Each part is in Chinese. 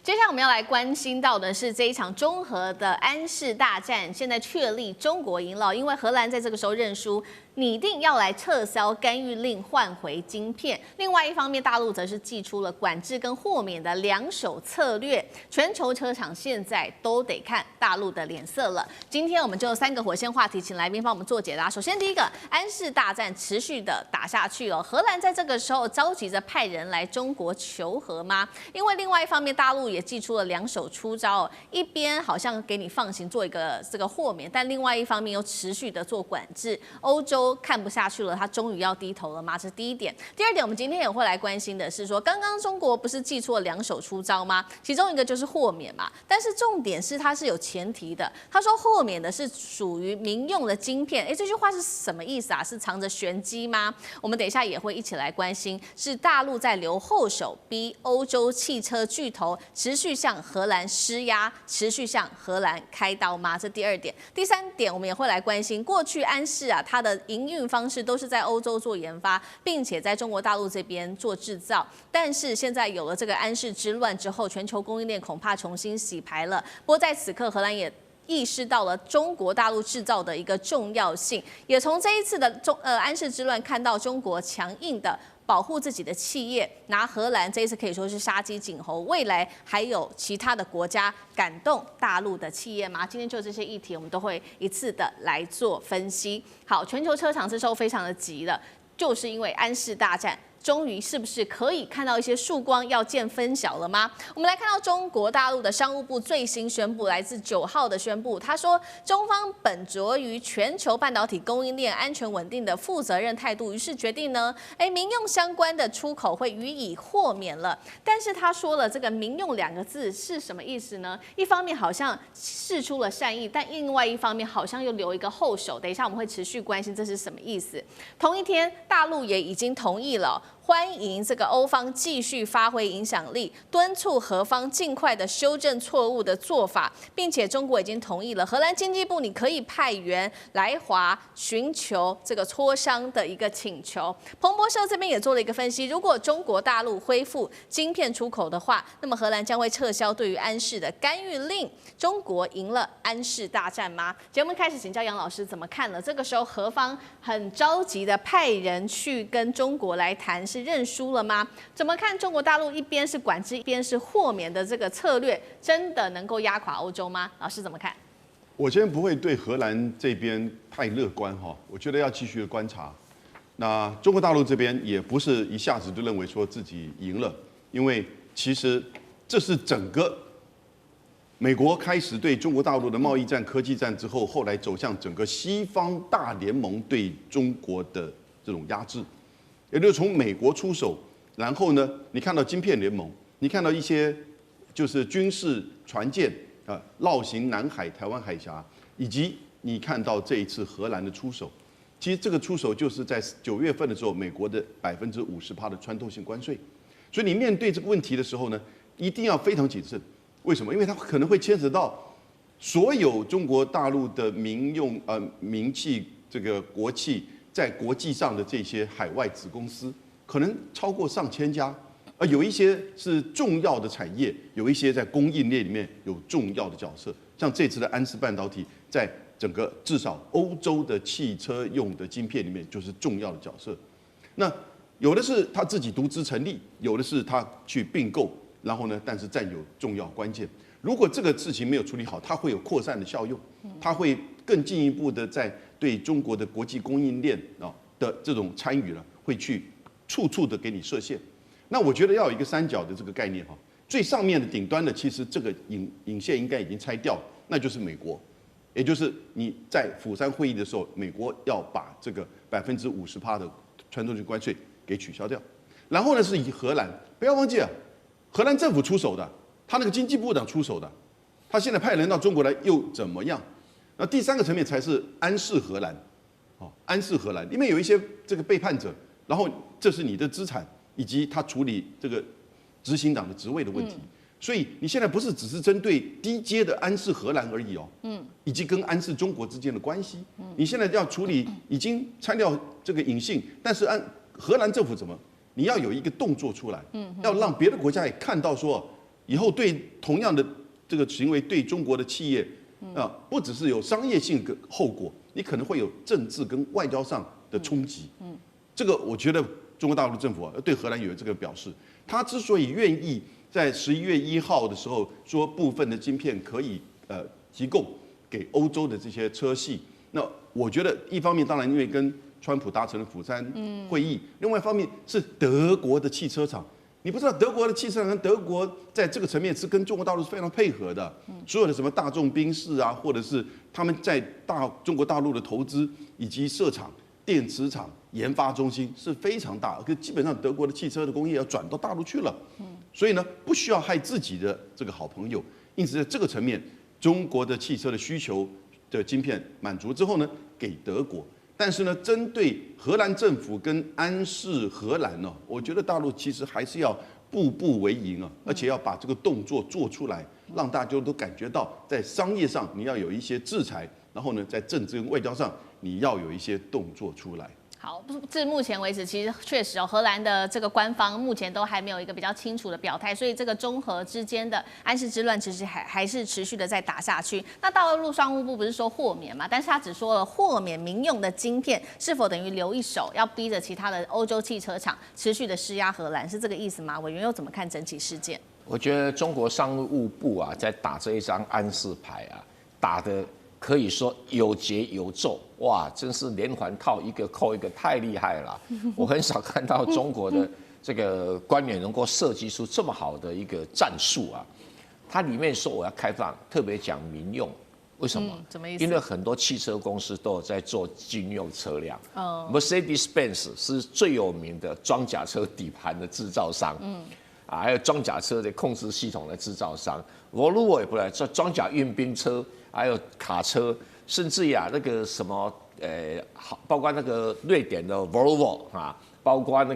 接下来我们要来关心到的是这一场中荷的安氏大战，现在确立中国赢了，因为荷兰在这个时候认输，拟定要来撤销干预令，换回晶片。另外一方面，大陆则是祭出了管制跟豁免的两手策略，全球车厂现在都得看大陆的脸色了。今天我们就有3个火线话题，请来宾帮我们做解答。首先，第一个，安氏大战持续的打下去哦，荷兰在这个时候着急着派人来中国求和吗？因为另外一方面，大陆也祭出了两手出招哦，一边好像给你放行做一个这个豁免，但另外一方面又持续的做管制。欧洲看不下去了，他终于要低头了吗？这是第一点。第二点，我们今天也会来关心的是说，刚刚中国不是祭出了两手出招吗？其中一个就是豁免嘛，但是重点是它是有前提的。他说豁免的是属于民用的晶片，这句话是什么意思啊？是藏着玄机吗？我们等一下也会一起来关心，是大陆在留后手，逼欧洲汽车巨头持续向荷兰施压，持续向荷兰开刀吗？这第二点。第三点，我们也会来关心，过去安氏啊，它的营运方式都是在欧洲做研发，并且在中国大陆这边做制造。但是现在有了这个安氏之乱之后，全球供应链恐怕重新洗牌了。不过在此刻，荷兰也意识到了中国大陆制造的一个重要性，也从这一次的安氏之乱看到中国强硬的保护自己的企业，拿荷兰这一次可以说是杀鸡儆猴。未来还有其他的国家感动大陆的企业吗？今天就这些议题，我们都会一次的来做分析。好，全球车厂这时候非常的急了，就是因为安氏大战。终于是不是可以看到一些曙光，要见分晓了吗？我们来看到中国大陆的商务部最新宣布，来自9号的宣布，他说中方本着于全球半导体供应链安全稳定的负责任态度，于是决定呢，民用相关的出口会予以豁免了。但是他说了这个民用2个字是什么意思呢？一方面好像释出了善意，但另外一方面好像又留一个后手。等一下我们会持续关心这是什么意思。同一天，大陆也已经同意了。欢迎这个欧方继续发挥影响力，敦促荷方尽快的修正错误的做法，并且中国已经同意了荷兰经济部你可以派员来华寻求这个磋商的一个请求。彭博社这边也做了一个分析，如果中国大陆恢复晶片出口的话，那么荷兰将会撤销对于安氏的干预令。中国赢了安氏大战吗？节目开始，请教杨老师怎么看了？这个时候荷方很着急的派人去跟中国来谈，是认输了吗？怎么看中国大陆一边是管制，一边是豁免的这个策略，真的能够压垮欧洲吗？老师怎么看？我今天不会对荷兰这边太乐观哈，我觉得要继续的观察。那中国大陆这边也不是一下子就认为说自己赢了，因为其实这是整个美国开始对中国大陆的贸易战、科技战之后，后来走向整个西方大联盟对中国的这种压制。也就是从美国出手，然后呢，你看到晶片联盟，你看到一些就是军事船舰绕行南海、台湾海峡，以及你看到这一次荷兰的出手，其实这个出手就是在9月份的时候，美国的50%的穿透性关税，所以你面对这个问题的时候呢，一定要非常谨慎。为什么？因为它可能会牵扯到所有中国大陆的民用民企这个国企。在国际上的这些海外子公司，可能超过上千家，有一些是重要的产业，有一些在供应链里面有重要的角色。像这次的安氏半导体，在整个至少欧洲的汽车用的晶片里面就是重要的角色。那有的是他自己独资成立，有的是他去并购，然后呢，但是占有重要关键。如果这个事情没有处理好，它会有扩散的效用，它会更进一步的在对中国的国际供应链的这种参与呢，会去处处的给你设限。那我觉得要有一个三角的这个概念哈，最上面的顶端的其实这个引线应该已经拆掉了，那就是美国，也就是你在釜山会议的时候，美国要把这个50%的传统性关税给取消掉。然后呢是以荷兰，不要忘记了，荷兰政府出手的。他那个经济部长出手的，他现在派人到中国来又怎么样？那第3个层面才是安氏荷兰，安氏荷兰里面有一些这个背叛者，然后这是你的资产，以及他处理这个执行长的职位的问题。所以你现在不是只是针对低阶的安氏荷兰而已哦，以及跟安氏中国之间的关系，你现在要处理已经拆掉这个隐性，但是荷兰政府怎么？你要有一个动作出来，要让别的国家也看到说。以后对同样的这个行为对中国的企业不只是有商业性的后果，你可能会有政治跟外交上的冲击。这个我觉得中国大陆政府对荷兰有这个表示，他之所以愿意在11月1号的时候说部分的晶片可以提供给欧洲的这些车系，那我觉得一方面当然因为跟川普达成了釜山会议，另外一方面是德国的汽车厂。你不知道德国的汽车厂跟德国在这个层面是跟中国大陆是非常配合的，所有的什么大众宾士啊，或者是他们在中国大陆的投资以及设厂、电池厂、研发中心是非常大，可基本上德国的汽车的工业要转到大陆去了，所以呢不需要害自己的这个好朋友，因此在这个层面，中国的汽车的需求的晶片满足之后呢，给德国。但是呢，针对荷兰政府跟安氏荷兰呢，我觉得大陆其实还是要步步为营啊，而且要把这个动作做出来，让大家都感觉到，在商业上你要有一些制裁，然后呢，在政治跟外交上你要有一些动作出来。好，至目前为止，其实确实荷兰的这个官方目前都还没有一个比较清楚的表态，所以这个中荷之间的安氏之乱其实还是持续的在打下去。那大陆商务部不是说豁免嘛？但是他只说了豁免民用的晶片，是否等于留一手，要逼着其他的欧洲汽车厂持续的施压荷兰，是这个意思吗？委员又怎么看整起事件？我觉得中国商务部啊，在打这一张安氏牌啊，打的可以说有节有奏，哇，真是连环套一个扣一个，太厉害了。我很少看到中国的这个官员能够设计出这么好的一个战术啊。它里面说我要开放，特别讲民用，为什么？什么意思？因为很多汽车公司都有在做军用车辆。Mercedes-Benz 是最有名的装甲车底盘的制造商。还有装甲车的控制系统的制造商。Volvo 也不来做装甲运兵车。还有卡车，甚至那个什么，包括那个瑞典的 Volvo 啊，包括那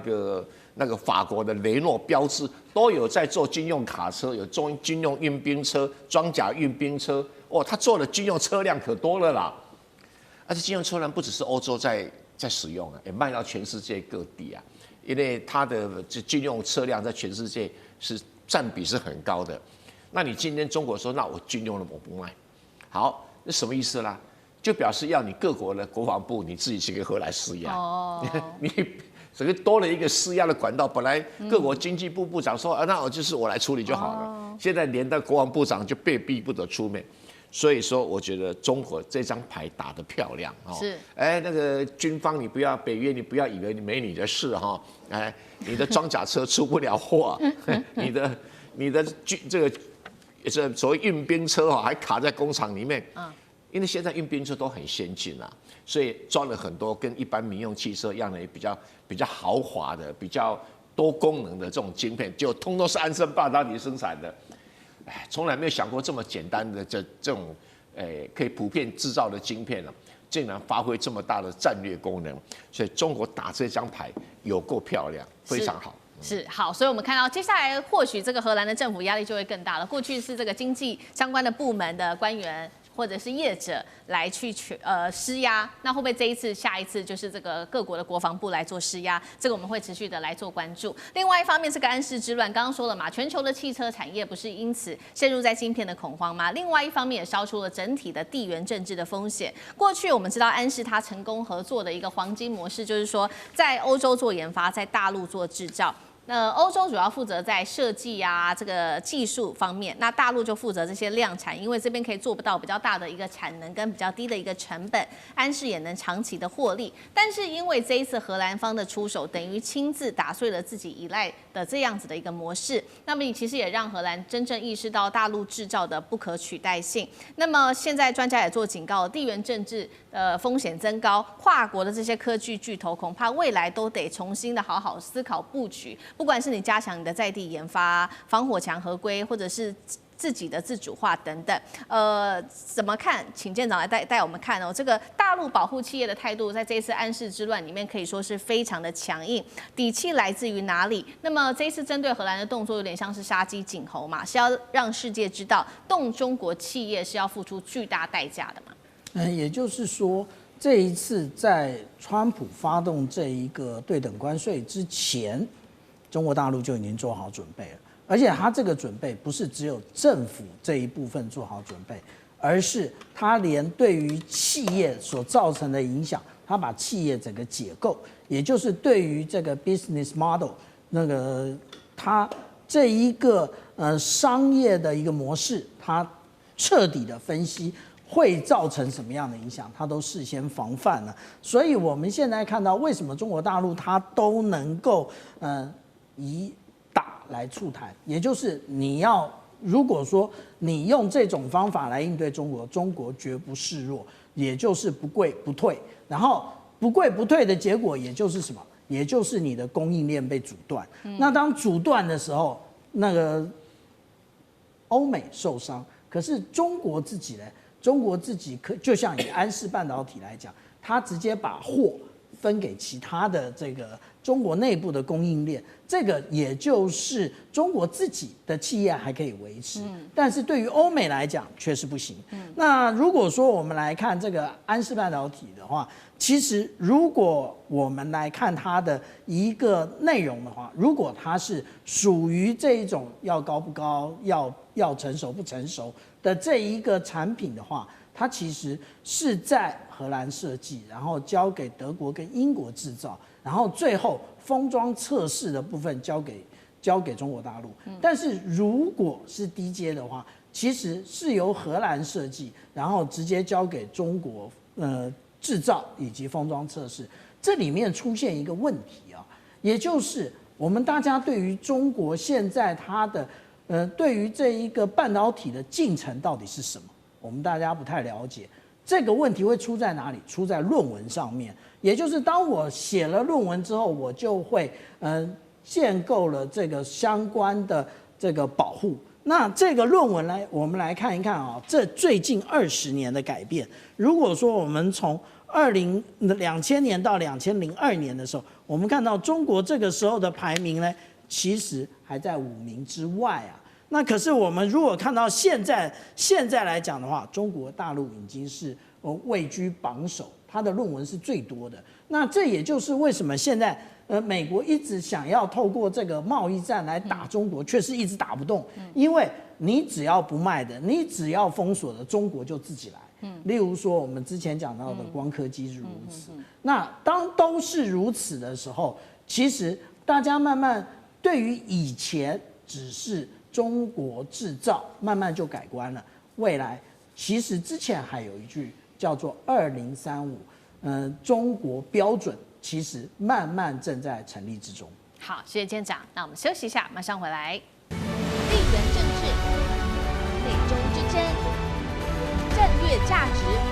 个法国的雷诺标致，都有在做军用卡车，有军用运兵车、装甲运兵车。哦，他做的军用车辆可多了啦。而且军用车辆不只是欧洲在使用啊，也卖到全世界各地啊。因为它的军用车辆在全世界是占比是很高的。那你今天中国说，那我军用的我不卖。好，那什么意思啦？就表示要你各国的国防部你自己去给荷兰施压。你整个多了一个施压的管道。本来各国经济部部长说，那我来处理就好了。现在连到国防部长就被逼不得出面。所以说，我觉得中国这张牌打得漂亮哦。是。那个军方你不要北约，你不要以为没你的事哈。你的装甲车出不了货，你的这个。这所谓运兵车还卡在工厂里面，因为现在运兵车都很先进啊，所以装了很多跟一般民用汽车一样的比较豪华的、比较多功能的这种晶片，就通通是安森半导体生产的。从来没有想过这么简单的这种可以普遍制造的晶片啊，竟然发挥这么大的战略功能。所以中国打这张牌有够漂亮，非常好。是好，所以我们看到接下来或许这个荷兰的政府压力就会更大了。过去是这个经济相关的部门的官员或者是业者来去施压，那会不会这一次、下一次就是这个各国的国防部来做施压？这个我们会持续的来做关注。另外一方面，这个安氏之乱，刚刚说了嘛，全球的汽车产业不是因此陷入在晶片的恐慌吗？另外一方面也烧出了整体的地缘政治的风险。过去我们知道安氏它成功合作的一个黄金模式，就是说在欧洲做研发，在大陆做制造。那欧洲主要负责在设计啊这个技术方面，那大陆就负责这些量产，因为这边可以做不到比较大的一个产能跟比较低的一个成本，安氏也能长期的获利。但是因为这一次荷兰方的出手，等于亲自打碎了自己依赖的这样子的一个模式，那么其实也让荷兰真正意识到大陆制造的不可取代性。那么现在专家也做警告，地缘政治风险增高，跨国的这些科技巨头恐怕未来都得重新的好好思考布局。不管是你加强你的在地研发、防火墙合规，或者是自己的自主化等等，怎么看？请舰长来带我们看哦。这个大陆保护企业的态度，在这一次安氏之乱里面可以说是非常的强硬，底气来自于哪里？那么这一次针对荷兰的动作，有点像是杀鸡儆猴嘛，是要让世界知道，动中国企业是要付出巨大代价的嘛？也就是说，这一次在川普发动这一个对等关税之前，中国大陆就已经做好准备了。而且他这个准备不是只有政府这一部分做好准备，而是他连对于企业所造成的影响，他把企业整个解构，也就是对于这个 business model 那个他这一个商业的一个模式，他彻底的分析。会造成什么样的影响，他都事先防范了。所以我们现在看到，为什么中国大陆它都能够以打来促谈，也就是你要如果说你用这种方法来应对中国，中国绝不示弱，也就是不跪不退。然后不跪不退的结果，也就是什么？也就是你的供应链被阻断。那当阻断的时候，那个欧美受伤，可是中国自己呢？中国自己就像以安氏半导体来讲，它直接把货分给其他的这个中国内部的供应链，这个也就是中国自己的企业还可以维持，但是对于欧美来讲却是不行。那如果说我们来看这个安氏半导体的话，其实如果我们来看它的一个内容的话，如果它是属于这一种要高不高、要成熟不成熟的这一个产品的话，它其实是在荷兰设计，然后交给德国跟英国制造，然后最后封装测试的部分交给中国大陆。但是如果是低阶的话，其实是由荷兰设计，然后直接交给中国制造以及封装测试。这里面出现一个问题啊，也就是我们大家对于中国现在它的对于这一个半导体的进程到底是什么，我们大家不太了解。这个问题会出在哪里？出在论文上面。也就是当我写了论文之后，我就会建构了这个相关的这个保护。那这个论文来，我们来看一看啊，这最近20年的改变。如果说我们从2000年到2002年的时候，我们看到中国这个时候的排名呢，其实还在5名之外啊。那可是我们如果看到现在来讲的话，中国大陆已经是位居榜首，它的论文是最多的。那这也就是为什么现在美国一直想要透过这个贸易战来打中国，却是一直打不动，因为你只要不卖的，你只要封锁的，中国就自己来。例如说我们之前讲到的光刻机是如此。那当都是如此的时候，其实大家慢慢对于以前只是中国制造，慢慢就改观了。未来其实之前还有一句叫做2035，中国标准其实慢慢正在成立之中。好，谢谢监长。那我们休息一下，马上回来。地缘政治、美中之争、战略价值。